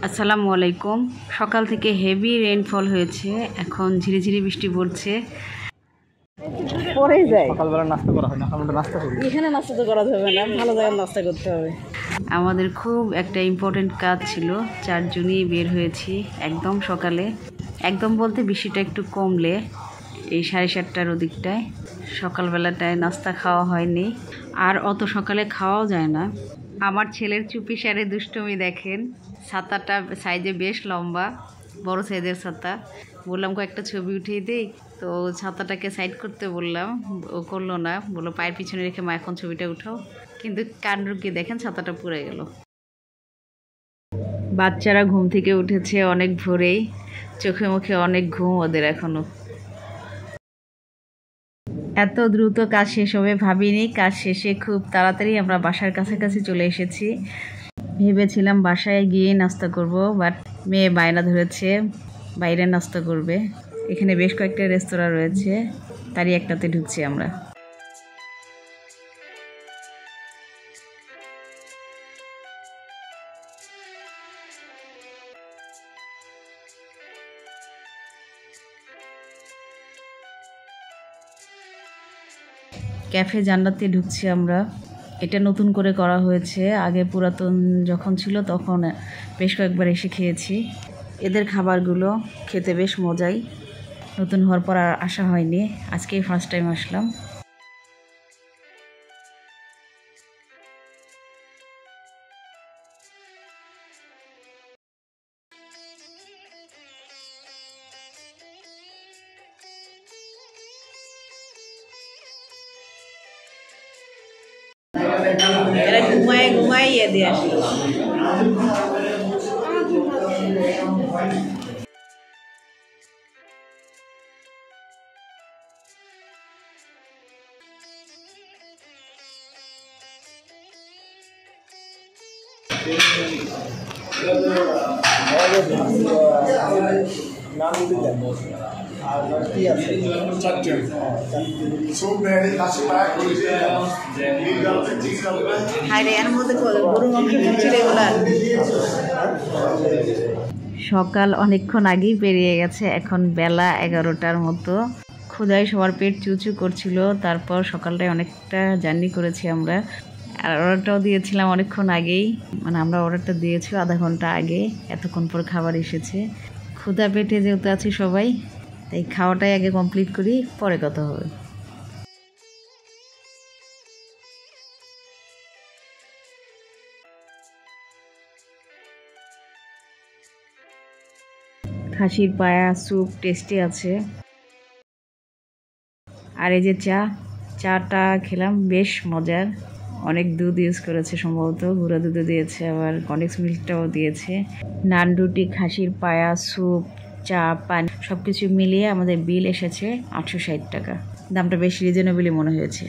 আসসালামু আলাইকুম। সকাল থেকে হেভি রেইনফল হয়েছে, এখন ঝিরিঝিরি বৃষ্টি পড়ছে। পরেই যায় সকালবেলা নাস্তা করা হয় না, আমরা নাস্তা করি। এখানে নাস্তা তো করা যাবে না, ভালো জায়গায় নাস্তা করতে হবে। আমাদের খুব একটা ইম্পর্টেন্ট কাজ ছিল, চারজনই বের হয়েছি একদম সকালে। একদম বলতে বৃষ্টিটা একটু কমলে, এই 7:30টার ওদিকটায়। সকালবেলাটায় নাস্তা খাওয়া হয়নি, আর অত সকালে খাওয়াও যায় না। আমার ছেলের চুপি সারে দুষ্টুমি দেখেন। ছাতাটা সাইজে বেশ লম্বা, বড় সাইজের ছাতা। বললাম কয়েকটা ছবি উঠিয়ে দিই, তো ছাতাটাকে সাইড করতে বললাম, ও করলো না, বললো পায়ের পিছনে রেখে মা এখন ছবিটা উঠাও। কিন্তু কাণ্ড কি দেখেন, ছাতাটা পুড়ে গেল। বাচ্চারা ঘুম থেকে উঠেছে অনেক ভোরেই, চোখে মুখে অনেক ঘুম ওদের এখনো। এত দ্রুত কাজ শেষ হবে ভাবিনি। কাজ শেষে খুব তাড়াতাড়ি আমরা বাসার কাছাকাছি চলে এসেছি। ভেবেছিলাম বাসায় গিয়ে নাস্তা করব, বাট মেয়ে বায়না ধরেছে বাইরে নাস্তা করবে। এখানে বেশ কয়েকটা রেস্তোরাঁ রয়েছে, তারই একটাতে ঢুকছি আমরা। ক্যাফে জান্নাতে ঢুকছি আমরা। এটা নতুন করে করা হয়েছে, আগে পুরাতন যখন ছিল তখন বেশ কয়েকবার এসে খেয়েছি। এদের খাবারগুলো খেতে বেশ মজাই, নতুন হওয়ার পর আর আসা হয়নি, আজকেই ফার্স্ট টাইম আসলাম। এরা ঘুমায় ঘুমায় ইয়ে দিয়ে আসলো। সকাল অনেকক্ষণ আগেই পেরিয়ে গেছে, এখন বেলা 11টার মতো। ক্ষুধায় সবার পেট চুচু করছিল। তারপর সকালটায় অনেকটা জার্নি করেছি আমরা, আর অর্ডারটাও দিয়েছিলাম অনেকক্ষণ আগেই, মানে আমরা অর্ডারটা দিয়েছি আধা ঘন্টা আগে, এতক্ষণ পর খাবার এসেছে। ক্ষুধা পেটে যেহেতু আছি সবাই, তাই খাওয়াটাই আগে কমপ্লিট করি, পরে কথা হবে। খাসির পায়া স্যুপ টেস্টি আছে। আর এই যে চাটা খেলাম, বেশ মজার। অনেক দুধ ইউজ করেছে, সম্ভবত গুঁড়া দুধও দিয়েছে, আবার কনডেন্স মিল্কটাও দিয়েছে। নান, রুটি, খাসির পায়া, স্যুপ, চা, পানি সব কিছু মিলিয়ে আমাদের বিল এসেছে 860 টাকা। দামটা বেশ রিজনেবলই মনে হয়েছে।